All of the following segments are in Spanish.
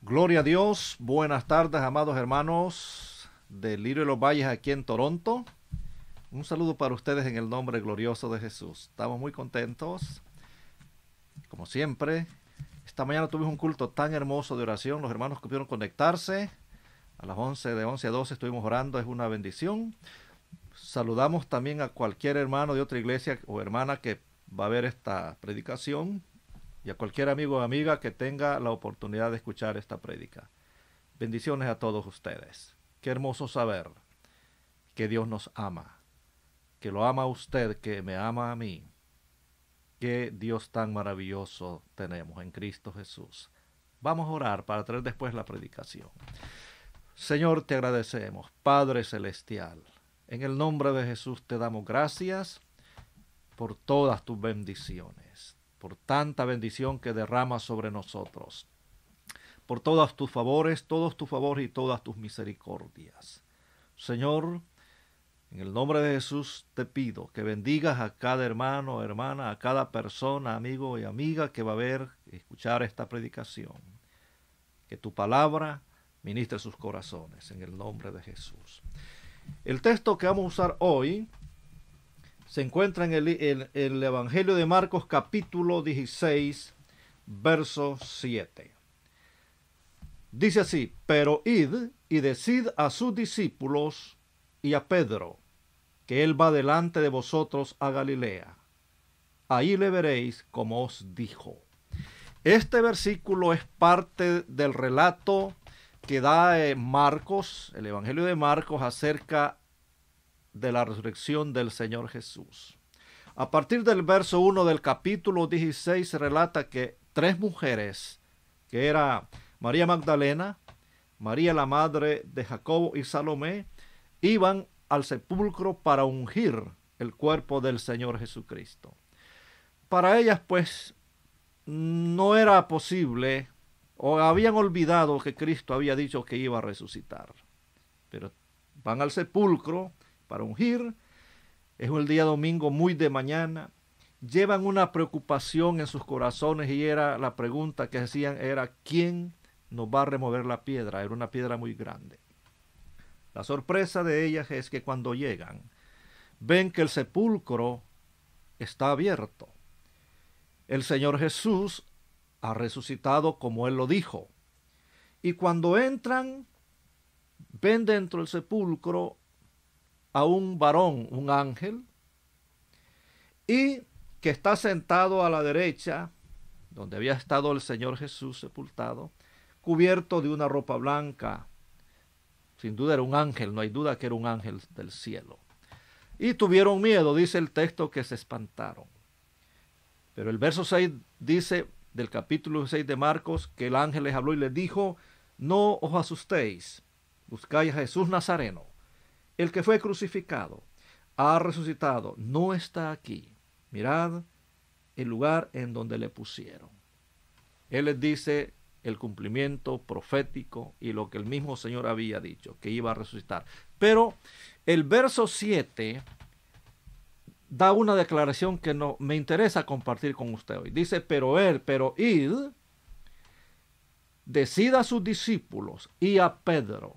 Gloria a Dios, buenas tardes, amados hermanos del Lirio de los Valles aquí en Toronto. Un saludo para ustedes en el nombre glorioso de Jesús. Estamos muy contentos, como siempre. Esta mañana tuvimos un culto tan hermoso de oración. Los hermanos que pudieron conectarse a las 11, de 11 a 12 estuvimos orando, es una bendición. Saludamos también a cualquier hermano de otra iglesia o hermana que va a ver esta predicación y a cualquier amigo o amiga que tenga la oportunidad de escuchar esta prédica. Bendiciones a todos ustedes. Qué hermoso saber que Dios nos ama, que lo ama a usted, que me ama a mí. Qué Dios tan maravilloso tenemos en Cristo Jesús. Vamos a orar para traer después la predicación. Señor, te agradecemos, Padre Celestial. En el nombre de Jesús te damos gracias por todas tus bendiciones, por tanta bendición que derramas sobre nosotros, por todos tus favores y todas tus misericordias. Señor, en el nombre de Jesús te pido que bendigas a cada hermano, hermana, a cada persona, amigo y amiga que va a ver y escuchar esta predicación. Que tu palabra ministre sus corazones en el nombre de Jesús. El texto que vamos a usar hoy se encuentra en el Evangelio de Marcos capítulo 16, verso 7. Dice así: pero id y decid a sus discípulos y a Pedro que él va delante de vosotros a Galilea. Ahí le veréis como os dijo. Este versículo es parte del relato que da Marcos, el Evangelio de Marcos, acerca de la resurrección del Señor Jesús. A partir del verso 1 del capítulo 16 se relata que tres mujeres, que era María Magdalena, María la madre de Jacobo y Salomé, iban al sepulcro para ungir el cuerpo del Señor Jesucristo. Para ellas, pues, no era posible, o habían olvidado que Cristo había dicho que iba a resucitar. Pero van al sepulcro para ungir. Es el día domingo muy de mañana. Llevan una preocupación en sus corazones y era la pregunta que hacían era: ¿quién nos va a remover la piedra? Era una piedra muy grande. La sorpresa de ellas es que cuando llegan, ven que el sepulcro está abierto. El Señor Jesús ha resucitado como Él lo dijo. Y cuando entran, ven dentro del sepulcro a un varón, un ángel, y que está sentado a la derecha, donde había estado el Señor Jesús sepultado, cubierto de una ropa blanca. Sin duda era un ángel, no hay duda que era un ángel del cielo. Y tuvieron miedo, dice el texto, que se espantaron. Pero el verso 6 dice, del capítulo 6 de Marcos, que el ángel les habló y les dijo: no os asustéis, buscáis a Jesús Nazareno, el que fue crucificado, ha resucitado, no está aquí. Mirad el lugar en donde le pusieron. Él les dice el cumplimiento profético y lo que el mismo Señor había dicho, que iba a resucitar. Pero el verso 7 da una declaración que no me interesa compartir con usted hoy. Dice: pero id, decid a sus discípulos y a Pedro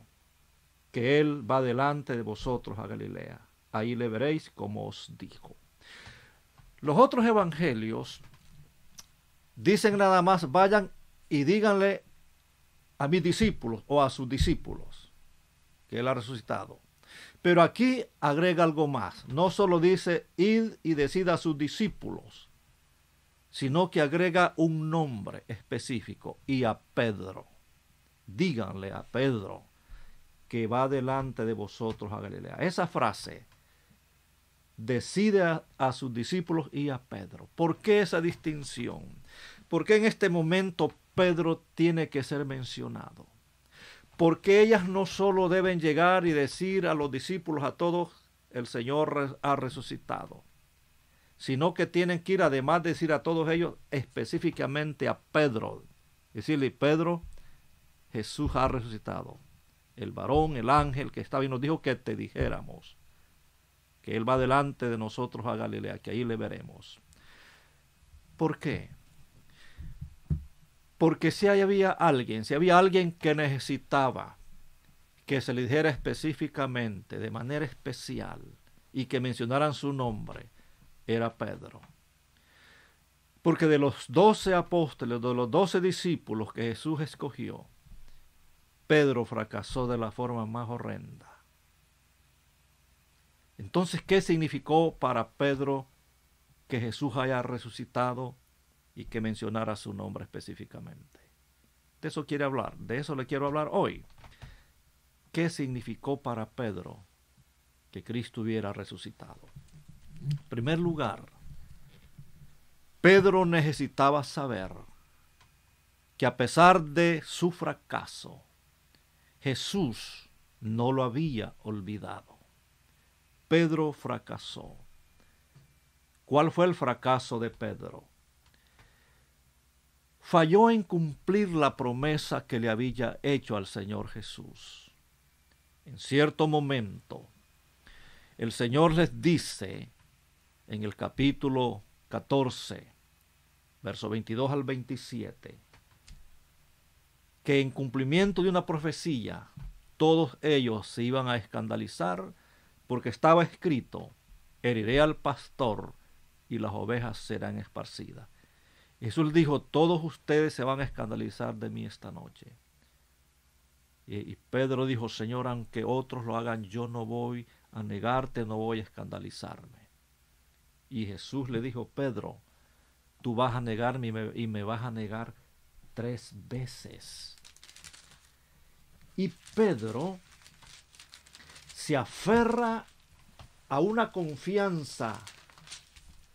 que él va delante de vosotros a Galilea. Ahí le veréis como os dijo. Los otros evangelios dicen nada más: vayan y díganle a mis discípulos o a sus discípulos que él ha resucitado. Pero aquí agrega algo más. No solo dice id y decid a sus discípulos, sino que agrega un nombre específico: y a Pedro. Díganle a Pedro que va delante de vosotros a Galilea. Esa frase, decide a sus discípulos y a Pedro. ¿Por qué esa distinción? ¿Por qué en este momento Pedro tiene que ser mencionado? Porque ellas no solo deben llegar y decir a los discípulos, a todos, el Señor ha resucitado, sino que tienen que ir, además de decir a todos ellos, específicamente a Pedro. Decirle: Pedro, Jesús ha resucitado. El varón, el ángel que estaba y nos dijo que te dijéramos que Él va delante de nosotros a Galilea, que ahí le veremos. ¿Por qué? Porque si había alguien que necesitaba que se le dijera específicamente, de manera especial, y que mencionaran su nombre, era Pedro. Porque de los 12 apóstoles, de los 12 discípulos que Jesús escogió, Pedro fracasó de la forma más horrenda. Entonces, ¿qué significó para Pedro que Jesús haya resucitado y que mencionara su nombre específicamente? De eso quiere hablar, de eso le quiero hablar hoy. ¿Qué significó para Pedro que Cristo hubiera resucitado? En primer lugar, Pedro necesitaba saber que a pesar de su fracaso, Jesús no lo había olvidado. Pedro fracasó. ¿Cuál fue el fracaso de Pedro? Falló en cumplir la promesa que le había hecho al Señor Jesús. En cierto momento, el Señor les dice en el capítulo 14, verso 22 al 27, que en cumplimiento de una profecía, todos ellos se iban a escandalizar porque estaba escrito, heriré al pastor y las ovejas serán esparcidas. Jesús dijo, todos ustedes se van a escandalizar de mí esta noche. Y Pedro dijo, Señor, aunque otros lo hagan, yo no voy a negarte, no voy a escandalizarme. Y Jesús le dijo, Pedro, tú vas a negarme y me vas a negar 3 veces. Y Pedro se aferra a una confianza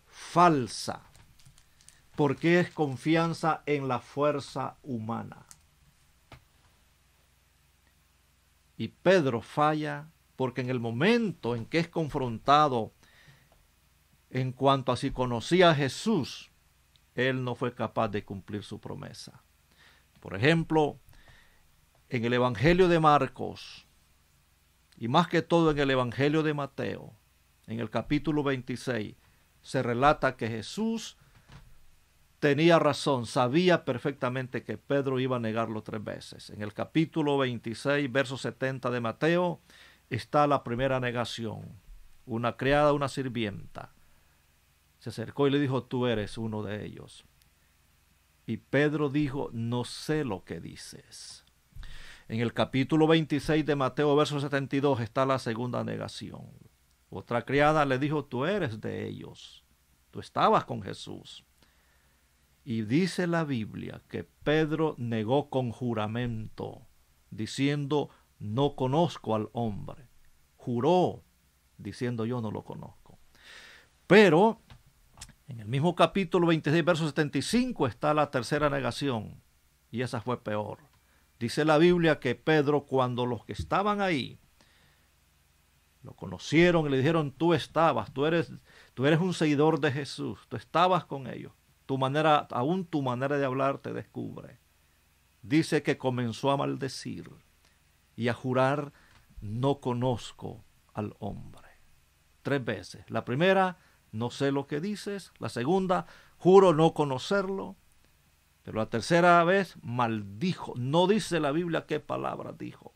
falsa, porque es confianza en la fuerza humana. Y Pedro falla porque en el momento en que es confrontado en cuanto a si conocía a Jesús, él no fue capaz de cumplir su promesa. Por ejemplo, en el Evangelio de Marcos, y más que todo en el Evangelio de Mateo, en el capítulo 26, se relata que Jesús tenía razón, sabía perfectamente que Pedro iba a negarlo 3 veces. En el capítulo 26, verso 70 de Mateo, está la primera negación. Una criada, una sirvienta, se acercó y le dijo, tú eres uno de ellos. Y Pedro dijo, no sé lo que dices. En el capítulo 26 de Mateo, verso 72, está la segunda negación. Otra criada le dijo, tú eres de ellos. Tú estabas con Jesús. Y dice la Biblia que Pedro negó con juramento, diciendo, no conozco al hombre. Juró, diciendo, yo no lo conozco. Pero en el mismo capítulo 26, verso 75, está la tercera negación, y esa fue peor. Dice la Biblia que Pedro, cuando los que estaban ahí lo conocieron y le dijeron, tú eres un seguidor de Jesús, tú estabas con ellos, aún tu manera de hablar te descubre. Dice que comenzó a maldecir y a jurar, no conozco al hombre. 3 veces. La primera, no sé lo que dices. La segunda, juro no conocerlo. Pero la tercera vez, maldijo. No dice la Biblia qué palabras dijo,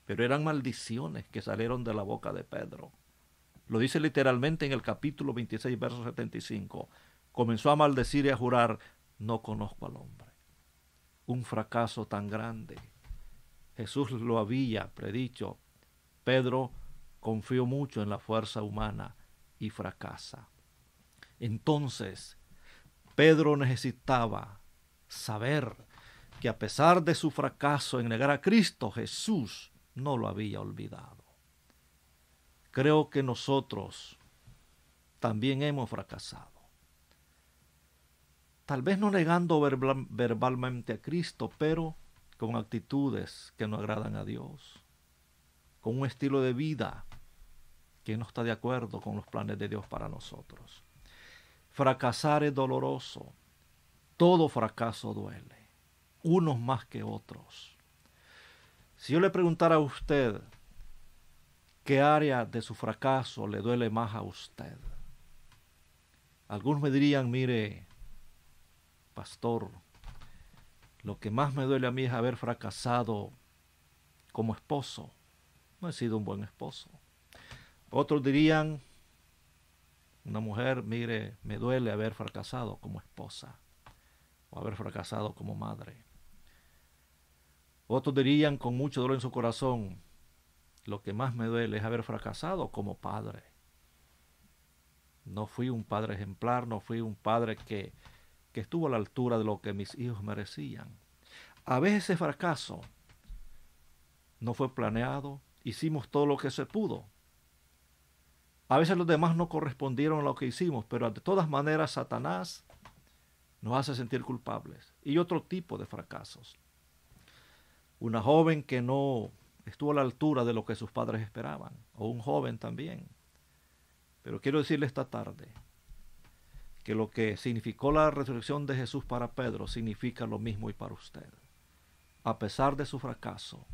pero eran maldiciones que salieron de la boca de Pedro. Lo dice literalmente en el capítulo 26, verso 75. Comenzó a maldecir y a jurar, no conozco al hombre. Un fracaso tan grande. Jesús lo había predicho. Pedro confió mucho en la fuerza humana y fracasa. Entonces, Pedro necesitaba saber que a pesar de su fracaso en negar a Cristo, Jesús no lo había olvidado. Creo que nosotros también hemos fracasado. Tal vez no negando verbalmente a Cristo, pero con actitudes que no agradan a Dios, con un estilo de vida que no está de acuerdo con los planes de Dios para nosotros. Fracasar es doloroso. Todo fracaso duele, unos más que otros. Si yo le preguntara a usted qué área de su fracaso le duele más a usted, algunos me dirían, mire, pastor, lo que más me duele a mí es haber fracasado como esposo. No he sido un buen esposo. Otros dirían, una mujer, mire, me duele haber fracasado como esposa o haber fracasado como madre. Otros dirían con mucho dolor en su corazón, lo que más me duele es haber fracasado como padre. No fui un padre ejemplar, no fui un padre que estuvo a la altura de lo que mis hijos merecían. A veces ese fracaso no fue planeado, hicimos todo lo que se pudo. A veces los demás no correspondieron a lo que hicimos, pero de todas maneras Satanás nos hace sentir culpables. Y otro tipo de fracasos. Una joven que no estuvo a la altura de lo que sus padres esperaban, o un joven también. Pero quiero decirle esta tarde que lo que significó la resurrección de Jesús para Pedro significa lo mismo y para usted. A pesar de su fracaso,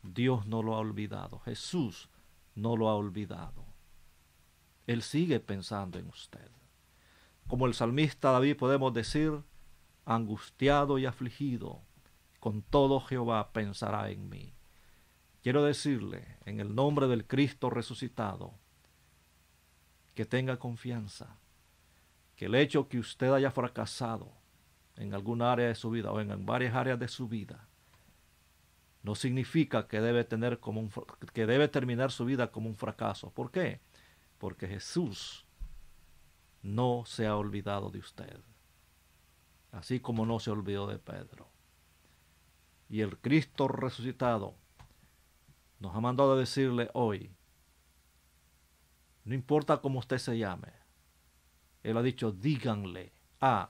Dios no lo ha olvidado. Jesús no lo ha olvidado. Él sigue pensando en usted. Como el salmista David podemos decir, angustiado y afligido, con todo Jehová pensará en mí. Quiero decirle, en el nombre del Cristo resucitado, que tenga confianza, que el hecho que usted haya fracasado en alguna área de su vida o en varias áreas de su vida, no significa que debe terminar su vida como un fracaso. ¿Por qué? Porque Jesús no se ha olvidado de usted, así como no se olvidó de Pedro. Y el Cristo resucitado nos ha mandado a decirle hoy, no importa cómo usted se llame, Él ha dicho, díganle,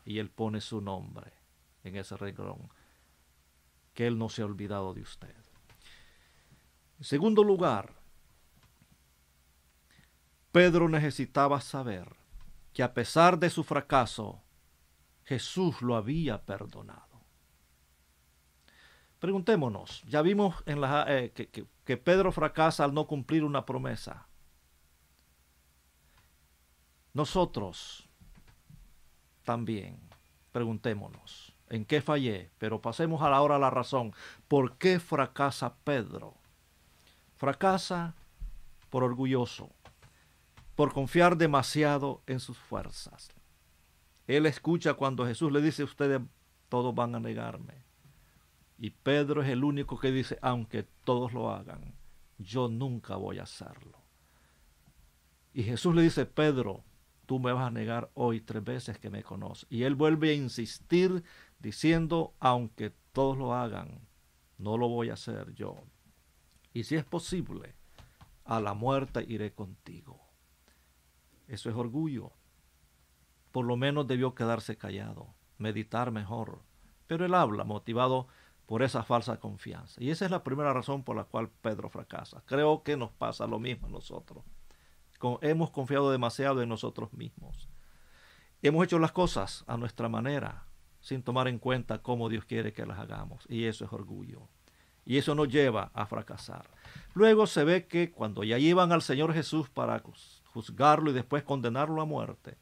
y Él pone su nombre en ese renglón, que Él no se ha olvidado de usted. En segundo lugar, Pedro necesitaba saber que a pesar de su fracaso, Jesús lo había perdonado. Preguntémonos, ya vimos que Pedro fracasa al no cumplir una promesa. Nosotros también preguntémonos, ¿en qué fallé? Pero pasemos ahora a la razón. ¿Por qué fracasa Pedro? Fracasa por orgulloso, por confiar demasiado en sus fuerzas. Él escucha cuando Jesús le dice, ustedes todos van a negarme. Y Pedro es el único que dice, aunque todos lo hagan, yo nunca voy a hacerlo. Y Jesús le dice, Pedro, tú me vas a negar hoy 3 veces que me conoces. Y él vuelve a insistir diciendo, aunque todos lo hagan, no lo voy a hacer yo. Y si es posible, a la muerte iré contigo. Eso es orgullo. Por lo menos debió quedarse callado, meditar mejor. Pero él habla motivado por esa falsa confianza. Y esa es la primera razón por la cual Pedro fracasa. Creo que nos pasa lo mismo a nosotros. Hemos confiado demasiado en nosotros mismos. Hemos hecho las cosas a nuestra manera, sin tomar en cuenta cómo Dios quiere que las hagamos. Y eso es orgullo. Y eso nos lleva a fracasar. Luego se ve que cuando ya llevan al Señor Jesús para juzgarlo y después condenarlo a muerte,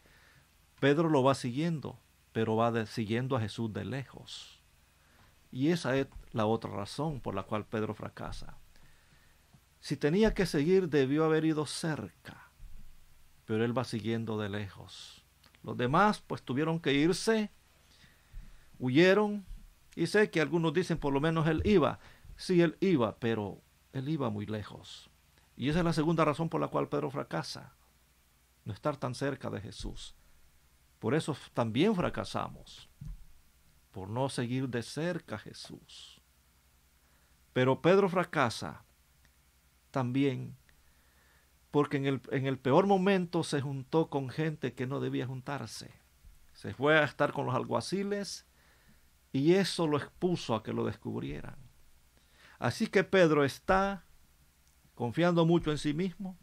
Pedro lo va siguiendo, pero va siguiendo a Jesús de lejos. Y esa es la otra razón por la cual Pedro fracasa. Si tenía que seguir, debió haber ido cerca, pero él va siguiendo de lejos. Los demás pues tuvieron que irse, huyeron, y sé que algunos dicen por lo menos él iba. Sí, él iba, pero él iba muy lejos. Y esa es la segunda razón por la cual Pedro fracasa, no estar tan cerca de Jesús. Por eso también fracasamos, por no seguir de cerca a Jesús. Pero Pedro fracasa también porque en el peor momento se juntó con gente que no debía juntarse. Se fue a estar con los alguaciles y eso lo expuso a que lo descubrieran. Así que Pedro está confiando mucho en sí mismo,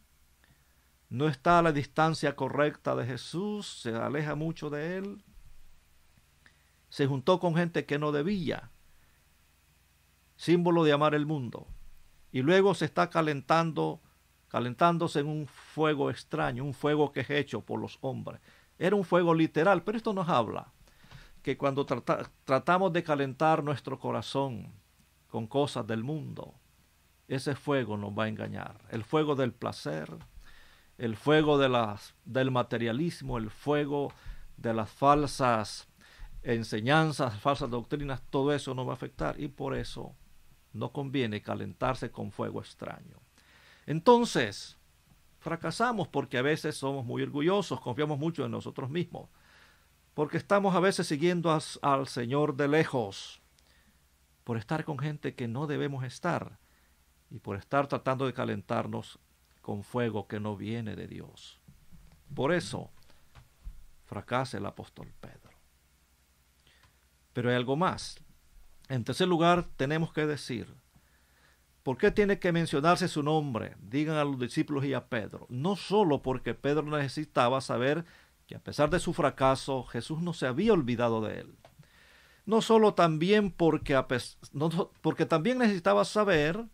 no está a la distancia correcta de Jesús, se aleja mucho de él, se juntó con gente que no debía, símbolo de amar el mundo, y luego se está calentándose en un fuego extraño, un fuego que es hecho por los hombres. Era un fuego literal, pero esto nos habla que cuando tratamos de calentar nuestro corazón con cosas del mundo, ese fuego nos va a engañar. El fuego del placer, el fuego del materialismo, el fuego de las falsas enseñanzas, falsas doctrinas, todo eso nos va a afectar, y por eso no conviene calentarse con fuego extraño. Entonces, fracasamos porque a veces somos muy orgullosos, confiamos mucho en nosotros mismos, porque estamos a veces siguiendo al Señor de lejos, por estar con gente que no debemos estar, y por estar tratando de calentarnos con fuego que no viene de Dios. Por eso fracasa el apóstol Pedro. Pero hay algo más. En tercer lugar, tenemos que decir, ¿por qué tiene que mencionarse su nombre? Digan a los discípulos y a Pedro. No solo porque Pedro necesitaba saber que a pesar de su fracaso, Jesús no se había olvidado de él. No solo también porque también necesitaba saber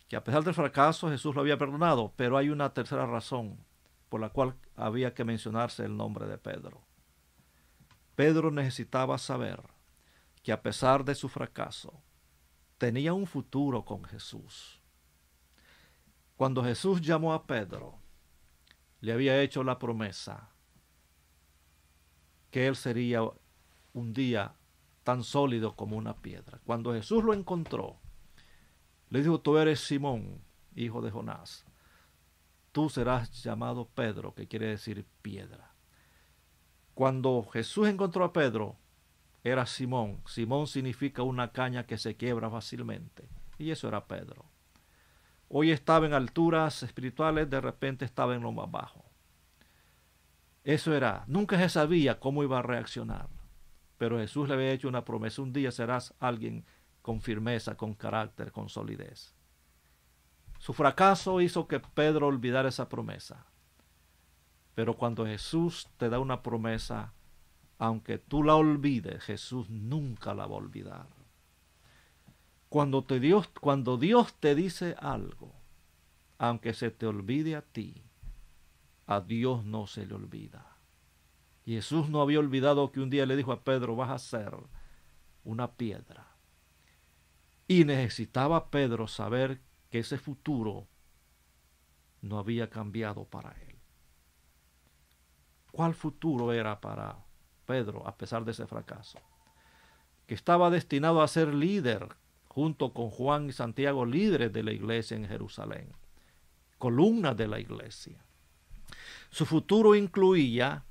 que a pesar del fracaso Jesús lo había perdonado, pero hay una tercera razón por la cual había que mencionarse el nombre de Pedro. Pedro necesitaba saber que a pesar de su fracaso, tenía un futuro con Jesús. Cuando Jesús llamó a Pedro, le había hecho la promesa que él sería un día tan sólido como una piedra. Cuando Jesús lo encontró, le dijo: tú eres Simón, hijo de Jonás. Tú serás llamado Pedro, que quiere decir piedra. Cuando Jesús encontró a Pedro, era Simón. Simón significa una caña que se quiebra fácilmente. Y eso era Pedro. Hoy estaba en alturas espirituales, de repente estaba en lo más bajo. Eso era. Nunca se sabía cómo iba a reaccionar. Pero Jesús le había hecho una promesa: un día serás alguien con firmeza, con carácter, con solidez. Su fracaso hizo que Pedro olvidara esa promesa. Pero cuando Jesús te da una promesa, aunque tú la olvides, Jesús nunca la va a olvidar. Cuando Dios te dice algo, aunque se te olvide a Dios no se le olvida. Y Jesús no había olvidado que un día le dijo a Pedro: vas a ser una piedra. Y necesitaba Pedro saber que ese futuro no había cambiado para él. ¿Cuál futuro era para Pedro a pesar de ese fracaso? Que estaba destinado a ser líder, junto con Juan y Santiago, líderes de la iglesia en Jerusalén, columnas de la iglesia. Su futuro incluía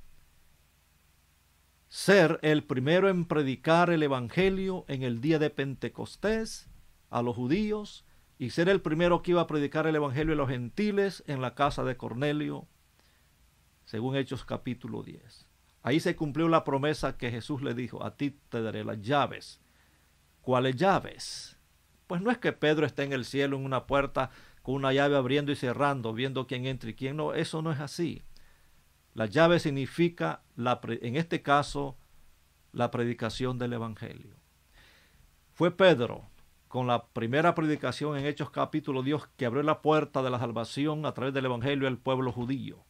ser el primero en predicar el evangelio en el día de Pentecostés a los judíos, y ser el primero que iba a predicar el evangelio a los gentiles en la casa de Cornelio, según Hechos capítulo 10. Ahí se cumplió la promesa que Jesús le dijo: a ti te daré las llaves. ¿Cuáles llaves? Pues no es que Pedro esté en el cielo en una puerta con una llave abriendo y cerrando, viendo quién entra y quién no. Eso no es así. La llave significa, en este caso, la predicación del evangelio. Fue Pedro, con la primera predicación en Hechos capítulo 10, que abrió la puerta de la salvación a través del evangelio al pueblo judío.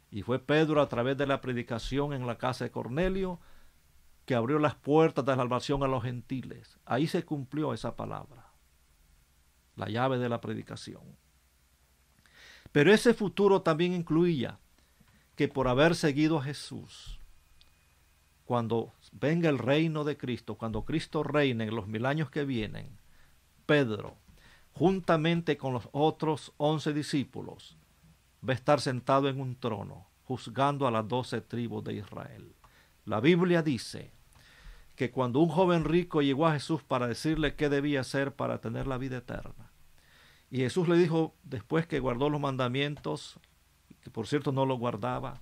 Y fue Pedro, a través de la predicación en la casa de Cornelio, que abrió las puertas de la salvación a los gentiles. Ahí se cumplió esa palabra, la llave de la predicación. Pero ese futuro también incluía que por haber seguido a Jesús, cuando venga el reino de Cristo, cuando Cristo reine en los 1000 años que vienen, Pedro, juntamente con los otros 11 discípulos, va a estar sentado en un trono, juzgando a las 12 tribus de Israel. La Biblia dice que cuando un joven rico llegó a Jesús para decirle qué debía hacer para tener la vida eterna, y Jesús le dijo, después que guardó los mandamientos, que por cierto no los guardaba,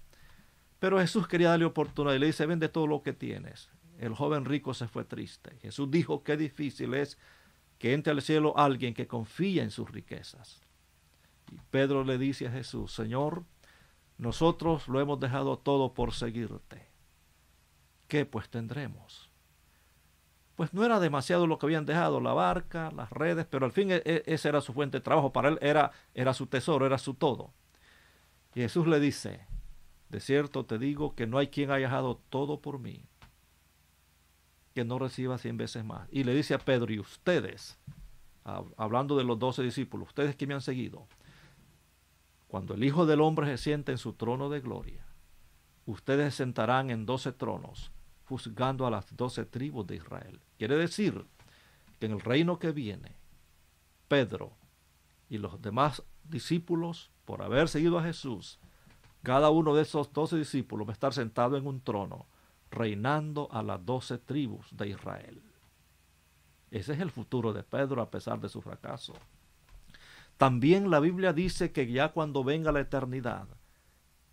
pero Jesús quería darle oportunidad y le dice: vende todo lo que tienes. El joven rico se fue triste. Jesús dijo: qué difícil es que entre al cielo alguien que confía en sus riquezas. Y Pedro le dice a Jesús: Señor, nosotros lo hemos dejado todo por seguirte. ¿Qué pues tendremos? Pues no era demasiado lo que habían dejado, la barca, las redes, pero al fin esa era su fuente de trabajo. Para él era su tesoro, era su todo. Y Jesús le dice: de cierto te digo que no hay quien haya dejado todo por mí que no reciba 100 veces más. Y le dice a Pedro, y ustedes, hablando de los 12 discípulos, ustedes que me han seguido, cuando el Hijo del Hombre se siente en su trono de gloria, ustedes se sentarán en 12 tronos, juzgando a las 12 tribus de Israel. Quiere decir que en el reino que viene, Pedro y los demás discípulos, por haber seguido a Jesús, cada uno de esos 12 discípulos va a estar sentado en un trono, reinando a las 12 tribus de Israel. Ese es el futuro de Pedro a pesar de su fracaso. También la Biblia dice que ya cuando venga la eternidad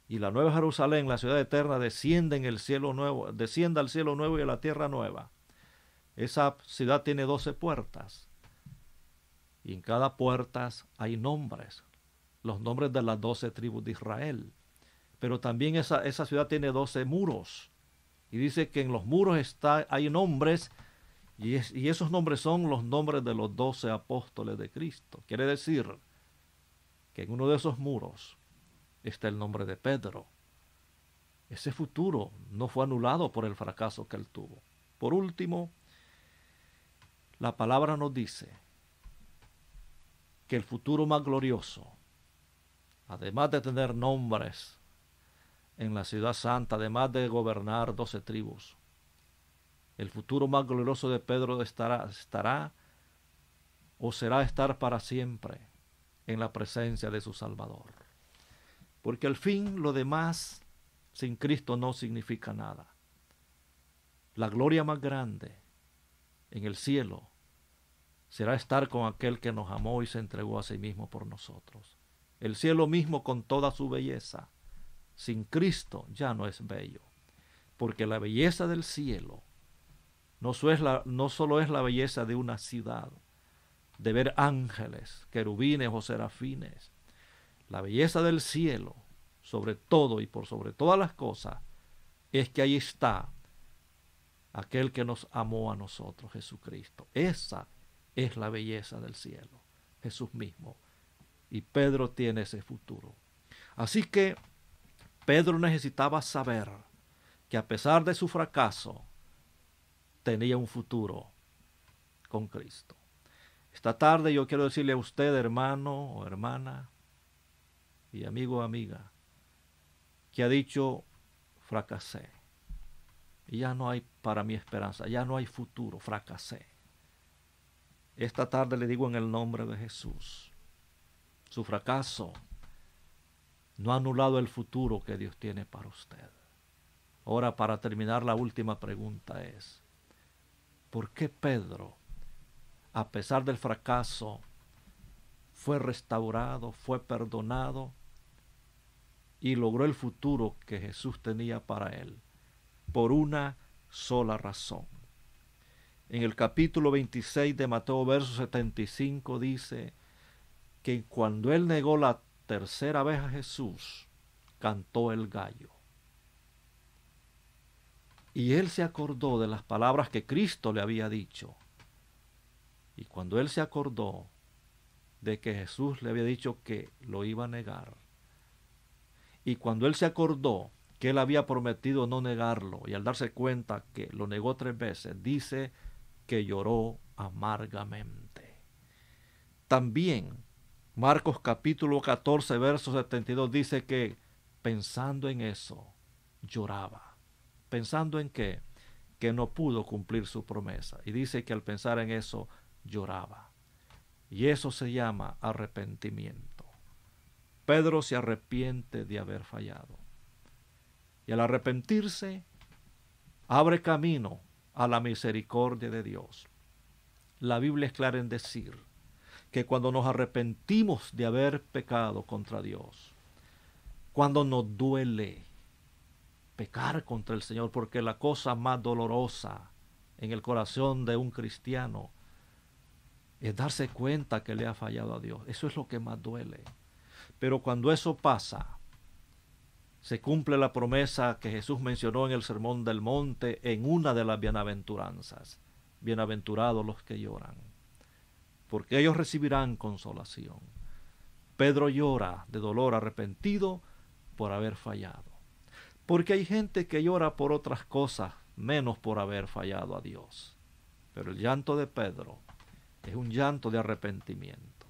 y la nueva Jerusalén, la ciudad eterna, descienda al cielo nuevo y a la tierra nueva, esa ciudad tiene 12 puertas. Y en cada puerta hay nombres, los nombres de las 12 tribus de Israel. Pero también esa ciudad tiene 12 muros. Y dice que en los muros hay nombres, y esos nombres son los nombres de los 12 apóstoles de Cristo. Quiere decir que en uno de esos muros está el nombre de Pedro. Ese futuro no fue anulado por el fracaso que él tuvo. Por último, la palabra nos dice que el futuro más glorioso, además de tener nombres en la ciudad santa, además de gobernar 12 tribus, el futuro más glorioso de Pedro será estar para siempre en la presencia de su Salvador. Porque al fin lo demás sin Cristo no significa nada. La gloria más grande en el cielo será estar con aquel que nos amó y se entregó a sí mismo por nosotros. El cielo mismo con toda su belleza, sin Cristo ya no es bello, porque la belleza del cielo no solo es la belleza de una ciudad, de ver ángeles, querubines o serafines. La belleza del cielo, sobre todo y por sobre todas las cosas, es que ahí está aquel que nos amó a nosotros, Jesucristo. Esa es la belleza del cielo, Jesús mismo. Y Pedro tiene ese futuro. Así que Pedro necesitaba saber que a pesar de su fracaso, tenía un futuro con Cristo. Esta tarde yo quiero decirle a usted, hermano o hermana, y amigo o amiga, que ha dicho, fracasé. Y ya no hay para mí esperanza, ya no hay futuro, fracasé. Esta tarde le digo en el nombre de Jesús, su fracaso no ha anulado el futuro que Dios tiene para usted. Ahora, para terminar, la última pregunta es, ¿por qué Pedro, a pesar del fracaso, fue restaurado, fue perdonado y logró el futuro que Jesús tenía para él? Por una sola razón. En el capítulo 26 de Mateo, verso 75, dice que cuando él negó la tercera vez a Jesús, cantó el gallo. Y él se acordó de las palabras que Cristo le había dicho. Y cuando él se acordó de que Jesús le había dicho que lo iba a negar, y cuando él se acordó que él había prometido no negarlo, y al darse cuenta que lo negó 3 veces, dice que lloró amargamente. También Marcos capítulo 14, verso 72 dice que pensando en eso, lloraba. ¿Pensando en qué? Que no pudo cumplir su promesa. Y dice que al pensar en eso, lloraba. Y eso se llama arrepentimiento. Pedro se arrepiente de haber fallado. Y al arrepentirse, abre camino a la misericordia de Dios. La Biblia es clara en decir que cuando nos arrepentimos de haber pecado contra Dios, cuando nos duele pecar contra el Señor, porque la cosa más dolorosa en el corazón de un cristiano es darse cuenta que le ha fallado a Dios. Eso es lo que más duele. Pero cuando eso pasa, se cumple la promesa que Jesús mencionó en el Sermón del Monte en una de las bienaventuranzas. Bienaventurados los que lloran, porque ellos recibirán consolación. Pedro llora de dolor arrepentido por haber fallado. Porque hay gente que llora por otras cosas menos por haber fallado a Dios. Pero el llanto de Pedro es un llanto de arrepentimiento.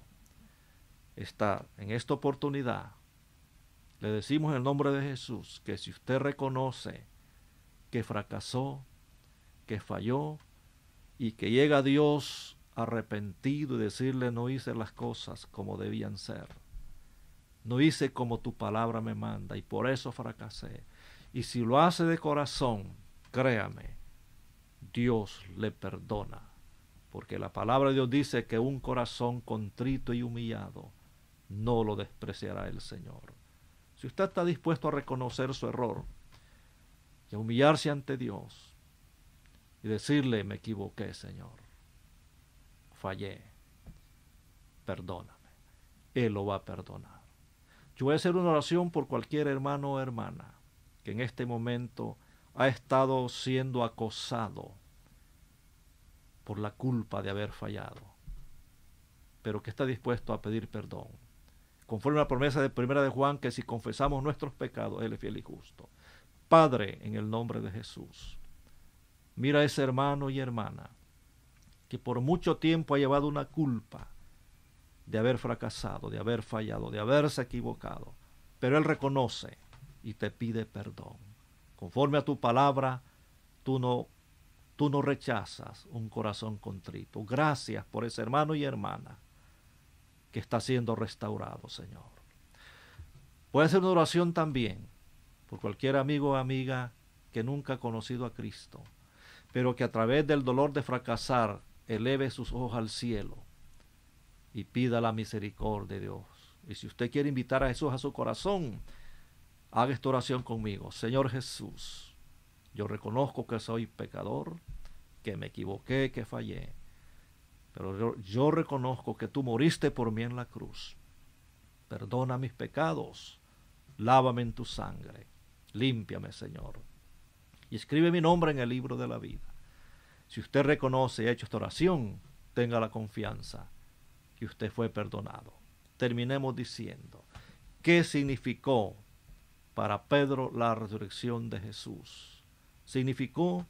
En esta oportunidad le decimos en el nombre de Jesús que si usted reconoce que fracasó, que falló y que llega a Dios arrepentido y decirle: no hice las cosas como debían ser, no hice como tu palabra me manda y por eso fracasé. Y si lo hace de corazón, créame, Dios le perdona, porque la palabra de Dios dice que un corazón contrito y humillado no lo despreciará el Señor. Si usted está dispuesto a reconocer su error y a humillarse ante Dios y decirle: me equivoqué, Señor, fallé, perdóname, Él lo va a perdonar. Yo voy a hacer una oración por cualquier hermano o hermana que en este momento ha estado siendo acosado por la culpa de haber fallado, pero que está dispuesto a pedir perdón, conforme a la promesa de 1 de Juan, que si confesamos nuestros pecados, Él es fiel y justo. Padre, en el nombre de Jesús, mira a ese hermano y hermana que por mucho tiempo ha llevado una culpa de haber fracasado, de haber fallado, de haberse equivocado, pero él reconoce y te pide perdón. Conforme a tu palabra, tú no rechazas un corazón contrito. Gracias por ese hermano y hermana que está siendo restaurado, Señor. Puede hacer una oración también por cualquier amigo o amiga que nunca ha conocido a Cristo, pero que a través del dolor de fracasar eleve sus ojos al cielo y pida la misericordia de Dios. Y si usted quiere invitar a Jesús a su corazón, haga esta oración conmigo. Señor Jesús, yo reconozco que soy pecador, que me equivoqué, que fallé, pero yo reconozco que tú moriste por mí en la cruz. Perdona mis pecados, lávame en tu sangre, límpiame, Señor, y escribe mi nombre en el libro de la vida. Si usted reconoce y ha hecho esta oración, tenga la confianza que usted fue perdonado. Terminemos diciendo: ¿qué significó para Pedro la resurrección de Jesús? Significó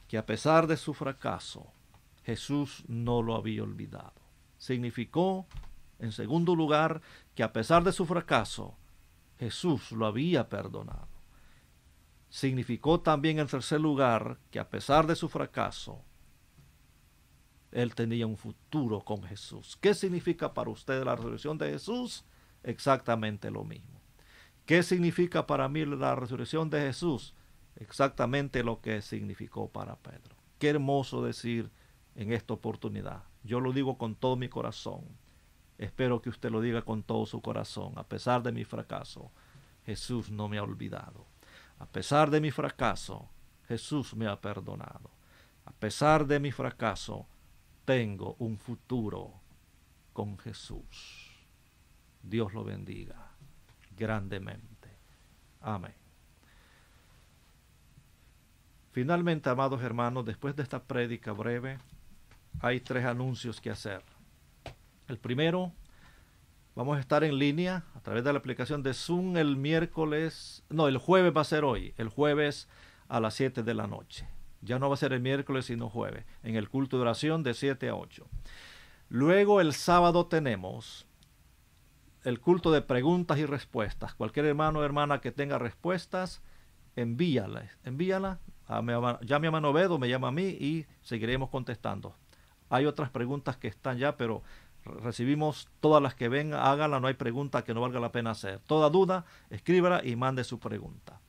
que a pesar de su fracaso, Jesús no lo había olvidado. Significó, en segundo lugar, que a pesar de su fracaso, Jesús lo había perdonado. Significó también, en tercer lugar, que a pesar de su fracaso, él tenía un futuro con Jesús. ¿Qué significa para usted la resurrección de Jesús? Exactamente lo mismo. ¿Qué significa para mí la resurrección de Jesús? Exactamente lo que significó para Pedro. Qué hermoso decir en esta oportunidad. Yo lo digo con todo mi corazón. Espero que usted lo diga con todo su corazón. A pesar de mi fracaso, Jesús no me ha olvidado. A pesar de mi fracaso, Jesús me ha perdonado. A pesar de mi fracaso, tengo un futuro con Jesús. Dios lo bendiga grandemente. Amén. Finalmente, amados hermanos, después de esta prédica breve, hay 3 anuncios que hacer. El primero, vamos a estar en línea a través de la aplicación de Zoom el jueves va a ser hoy, el jueves a las 7 de la noche. Ya no va a ser el miércoles, sino jueves, en el culto de oración de 7 a 8. Luego el sábado tenemos el culto de preguntas y respuestas. Cualquier hermano o hermana que tenga respuestas, envíala. Llame a Manovedo, me llama a mí y seguiremos contestando. Hay otras preguntas que están ya, pero recibimos todas las que vengan, háganla, no hay pregunta que no valga la pena hacer. Toda duda, escríbala y mande su pregunta.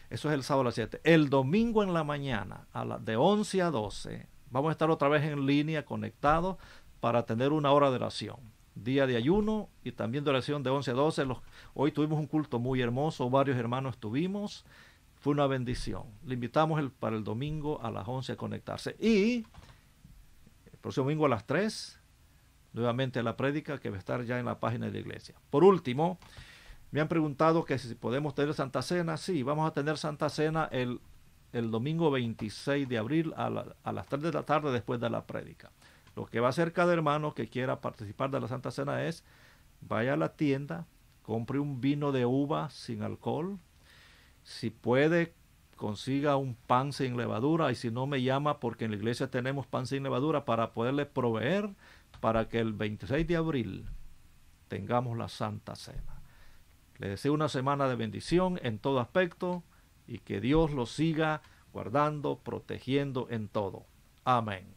Eso es el sábado a las 7. El domingo en la mañana, de 11 a 12, vamos a estar otra vez en línea, conectados, para tener una hora de oración. Día de ayuno y también de oración de 11 a 12. Hoy tuvimos un culto muy hermoso, varios hermanos estuvimos. Fue una bendición. Le invitamos para el domingo a las 11 a conectarse. Y el próximo domingo a las 3, nuevamente la prédica que va a estar ya en la página de la iglesia. Por último, me han preguntado que si podemos tener Santa Cena. Sí, vamos a tener Santa Cena el domingo 26 de abril a las 3 de la tarde después de la prédica. Lo que va a hacer cada hermano que quiera participar de la Santa Cena es: vaya a la tienda, compre un vino de uva sin alcohol. Si puede, consiga un pan sin levadura, y si no me llama, porque en la iglesia tenemos pan sin levadura para poderle proveer para que el 26 de abril tengamos la Santa Cena. Les deseo una semana de bendición en todo aspecto y que Dios los siga guardando, protegiendo en todo. Amén.